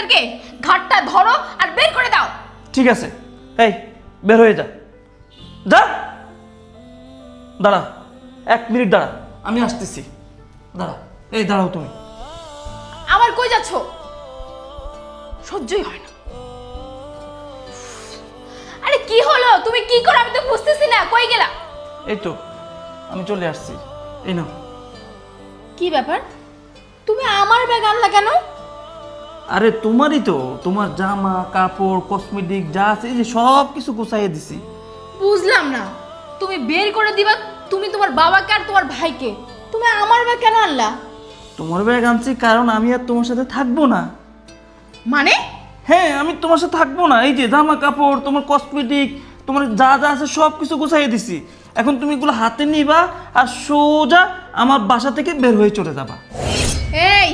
এদেরকে ঘাটটা ধরো আর বের করে দাও। ঠিক আছে, এই বের হয়ে যা। যা, দাঁড়া, 1 মিনিট দাঁড়া, আমি আসতেছি। দাঁড়া, এই দাঁড়াও তুমি। আবার কই যাচ্ছ? সহ্যই হয় না। আরে কি হলো? তুমি কি করো আমি তো বুঝতেছি না। কই গেলা? এই তো আমি চলে আসছি, এই নাও। কি ব্যাপার? তুমি আমার ব্যাগ আনলা কেন? আরে তোমারই তো, তোমার জামা কাপড় কসমেটিক যা আছে এই যে সব কিছু গুছাইয়ে দিছি। বুঝলাম না, তুমি বের করে দিবা তুমি তোমার বাবাকে আর তোমার ভাইকে, তুমি আমার ব্যাগ কেন আনলা? তোমার ব্যাগ আনছি কারণ আমি আর তোমার সাথে থাকবো না। মানে? হ্যাঁ, আমি তোমার সাথে থাকবো না। এই যে জামা কাপড়, তোমার কসমেটিক, তোমার যা যা আছে সব কিছু গুছাইয়ে দিছি। এখন তুমি এগুলো হাতে নিবা আর সোজা আমার বাসা থেকে বের হয়ে চলে যাবা। এই,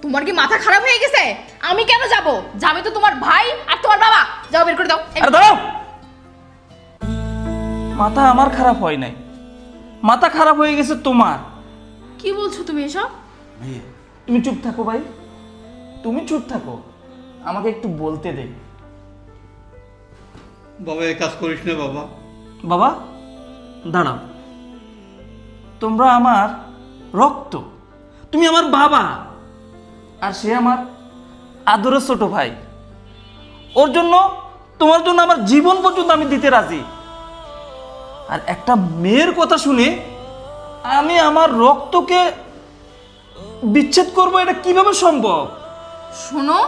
তোমার কি মাথা খারাপ হয়ে গেছে? আমি কেন যাব? যাবে তো তোমার ভাই আর তোমার বাবা। যাও বের করে দাও। আরে দাঁড়াও, মাথা আমার খারাপ হয় নাই, মাথা খারাপ হয়ে গেছে তোমার। কি বলছো তুমি এসব? তুমি চুপ থাকো ভাই, তুমি চুপ থাকো, আমাকে একটু বলতে দে। বাবা এই কাজ করিস না বাবা। বাবা দাঁড়াও, তোমরা আমার রক্ত, তুমি আমার বাবা আর সে আমার আদরের ছোট ভাই। ওর জন্য, তোমার জন্য আমার জীবন পর্যন্ত আমি দিতে রাজি। আর একটা মেয়ের কথা শুনে আমি আমার রক্তকে বিচ্ছেদ করবো, এটা কিভাবে সম্ভব? শোনো,